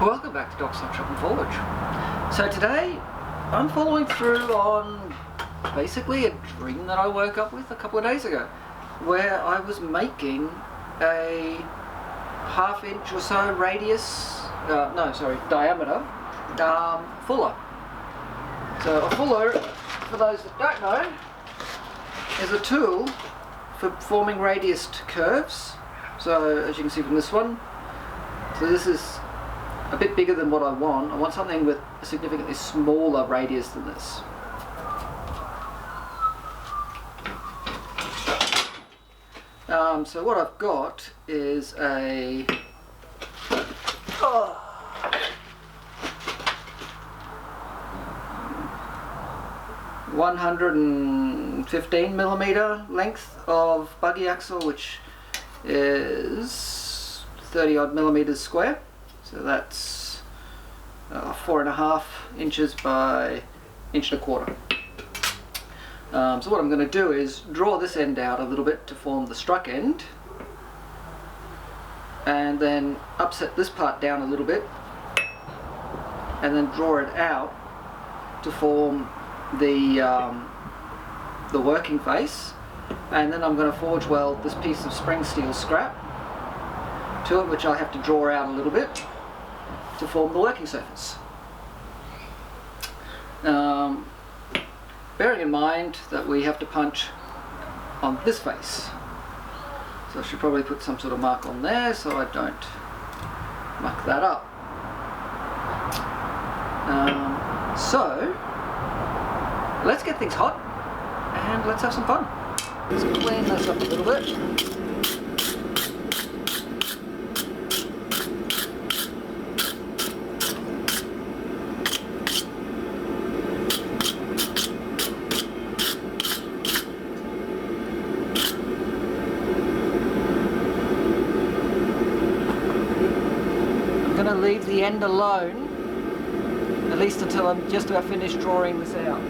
Welcome back to Doc's Shop and Forge. So today I'm following through on basically a dream that I woke up with a couple of days ago, where I was making a half-inch or so radius, diameter fuller. So a fuller, for those that don't know, is a tool for forming radiused curves. So as you can see from this one, so this is a bit bigger than what I want. I want something with a significantly smaller radius than this. So what I've got is a 115mm length of buggy axle, which is 30 odd millimeters square. So that's 4.5 inches by 1.25 inches. So what I'm going to do is draw this end out a little bit to form the struck end, and then upset this part down a little bit, and then draw it out to form the working face. And then I'm going to forge weld this piece of spring steel scrap to it, which I have to draw out a little bit to form the working surface. Bearing in mind that we have to punch on this face, so I should probably put some sort of mark on there so I don't muck that up. So let's get things hot and let's have some fun. Let's clean this up a little bit. I'm going to leave the end alone, at least until I'm just about finished drawing this out.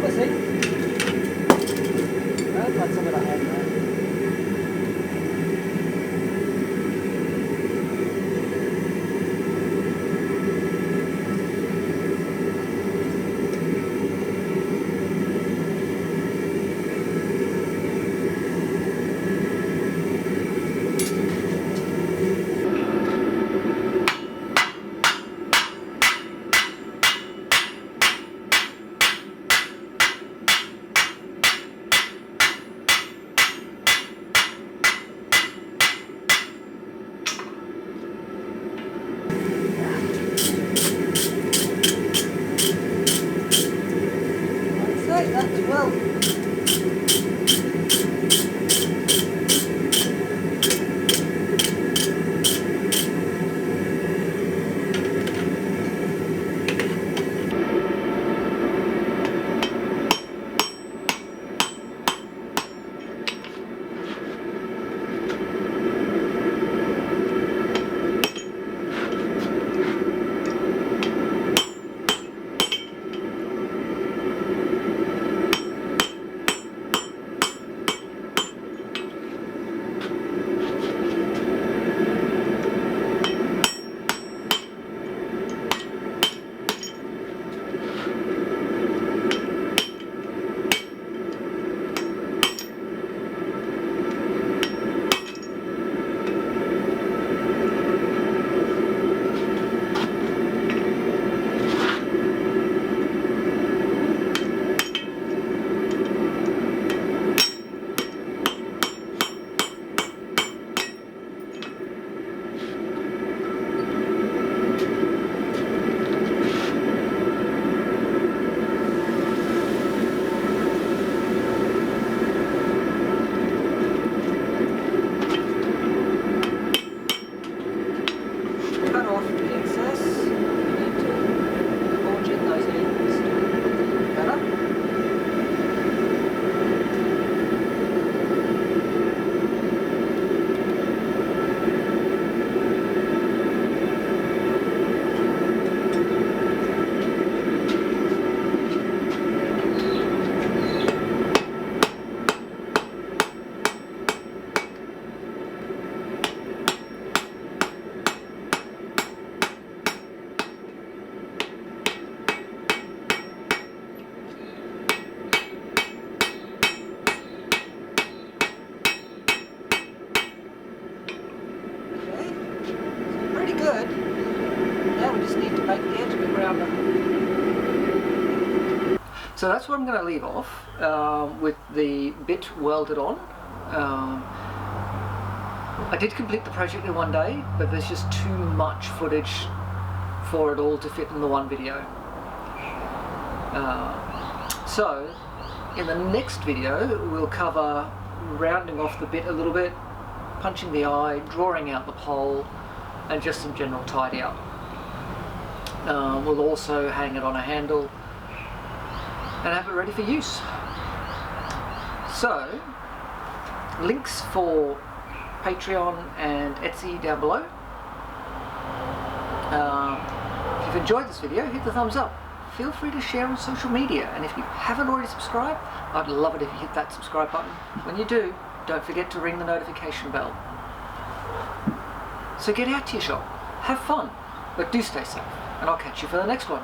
promising. I've got some of the hand there. That's well. Good. Now we just need to make the edge a bit rounder. So that's where I'm going to leave off with the bit welded on. I did complete the project in one day, but there's just too much footage for it all to fit in the one video. So in the next video we'll cover rounding off the bit a little bit, punching the eye, drawing out the pole, and just some general tidy up. We'll also hang it on a handle and have it ready for use. So, links for Patreon and Etsy down below. If you've enjoyed this video, hit the thumbs up. Feel free to share on social media, and if you haven't already subscribed, I'd love it if you hit that subscribe button. When you do, don't forget to ring the notification bell. So get out to your shop, have fun, but do stay safe, and I'll catch you for the next one.